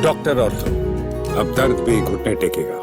Doctor ortho, अब दर्द भी घुटने टेकेगा।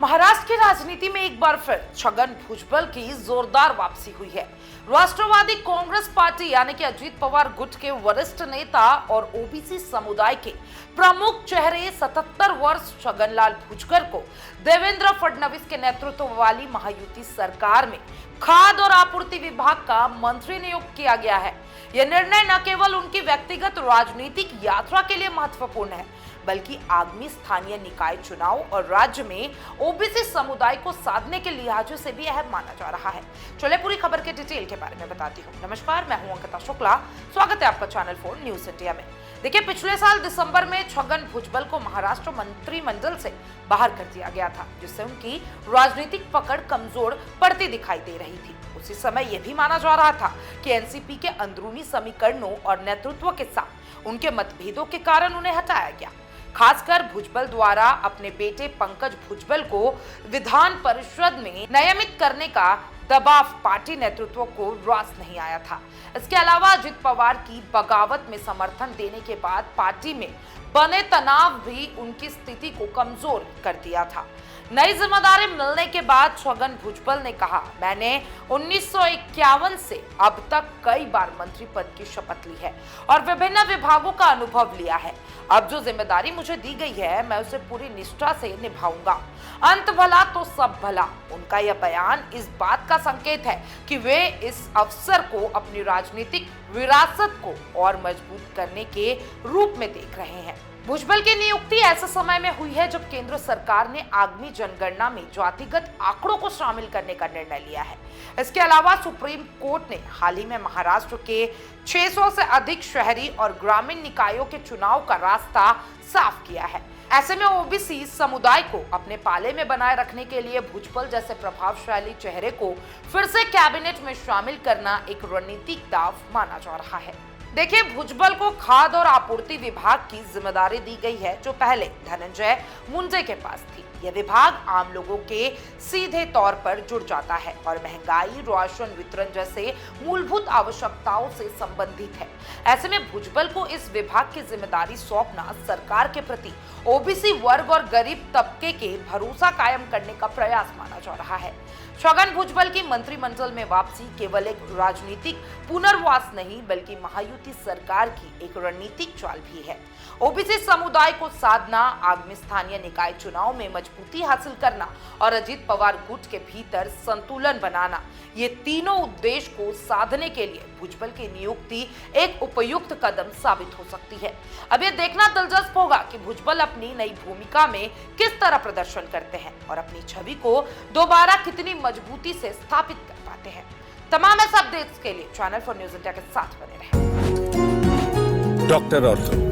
महाराष्ट्र की राजनीति में एक बार फिर छगन भुजबल की जोरदार वापसी हुई है। राष्ट्रवादी कांग्रेस पार्टी यानी कि अजीत पवार गुट के वरिष्ठ नेता और ओबीसी समुदाय के प्रमुख चेहरे 77 वर्ष छगनलाल भुजबल को देवेंद्र फडणवीस के नेतृत्व वाली महायुति सरकार में खाद्य और आपूर्ति विभाग का मंत्री नियुक्त किया गया है। यह निर्णय न केवल उनकी व्यक्तिगत राजनीतिक यात्रा के लिए महत्वपूर्ण है, बल्कि आगामी स्थानीय निकाय चुनाव और राज्य में ओबीसी समुदाय को साधने के लिहाज से भी अहम माना जा रहा है। चलिए पूरी खबर के डिटेल के बारे में बताती हूँ। नमस्कार, मैं हूँ अंकिता शुक्ला। स्वागत है आपका चैनल 4 न्यूज इंडिया में। देखिए, पिछले साल दिसंबर में छगन भुजबल को महाराष्ट्र मंत्रिमंडल से बाहर कर दिया गया था, जिससे उनकी राजनीतिक पकड़ कमजोर पड़ती दिखाई दे रही थी। उसी समय यह भी माना जा रहा था कि एनसीपी के अंदरूनी समीकरणों और नेतृत्व के साथ उनके मतभेदों के कारण उन्हें हटाया गया। खासकर भुजबल द्वारा अपने बेटे पंकज भुजबल को विधान परिषद में नियमित करने का दबाव पार्टी नेतृत्व को रास नहीं आया था। इसके अलावा अजित पवार की बगावत में समर्थन देने के बाद पार्टी में बने तनाव भी उनकी स्थिति को कमजोर कर दिया था। नई जिम्मेदारी मिलने के बाद छगन भुजबल ने कहा, मैंने 1951 से अब तक कई बार मंत्री पद की शपथ ली है और विभिन्न विभागों का अनुभव लिया है। अब जो जिम्मेदारी मुझे दी गई है, मैं उसे पूरी निष्ठा से निभाऊंगा। अंत भला तो सब भला। उनका यह बयान इस बात का संकेत है कि वे इस अवसर को अपनी राजनीतिक विरासत को और मजबूत करने के रूप में देख रहे हैं। भुजबल की नियुक्ति ऐसे समय में हुई है जब केंद्र सरकार ने आगामी जनगणना में जातिगत आंकड़ों को शामिल करने का निर्णय लिया है। इसके अलावा सुप्रीम कोर्ट ने हाल ही में महाराष्ट्र के 600 से अधिक शहरी और ग्रामीण निकायों के चुनाव का रास्ता साफ किया है। ऐसे में ओबीसी समुदाय को अपने पाले में बनाए रखने के लिए भुजबल जैसे प्रभावशाली चेहरे को फिर से कैबिनेट में शामिल करना एक रणनीतिक दांव माना जा रहा है। देखिए, भुजबल को खाद्य और आपूर्ति विभाग की जिम्मेदारी दी गई है, जो पहले धनंजय मुंडे के पास थी। यह विभाग आम लोगों के सीधे तौर पर जुड़ जाता है और महंगाई, राशन वितरण जैसे मूलभूत आवश्यकताओं से संबंधित है। ऐसे में भुजबल को इस विभाग की जिम्मेदारी सौंपना सरकार के प्रति ओबीसी वर्ग और गरीब तबके के भरोसा कायम करने का प्रयास माना जा रहा है। छगन भुजबल की मंत्रिमंडल में वापसी केवल एक राजनीतिक पुनर्वास नहीं, बल्कि महायुति सरकार की एक रणनीतिक चाल भी है। ओबीसी समुदाय को साधना, आगामी स्थानीय निकाय चुनाव में मजबूती हासिल करना और अजित पवार गुट के भीतर संतुलन बनाना, ये तीनों उद्देश्य को साधने के लिए भुजबल की नियुक्ति एक उपयुक्त कदम साबित हो सकती है। अब ये देखना दिलचस्प होगा कि भुजबल अपनी नई भूमिका में किस तरह प्रदर्शन करते हैं और अपनी छवि को दोबारा कितनी मजबूती से स्थापित कर पाते हैं। तमाम ऐसे अपडेट्स के लिए चैनल 4 न्यूज इंडिया के साथ बने रहें। डॉक्टर ऑर्थो,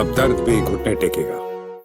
अब दर्द भी घुटने टेकेगा।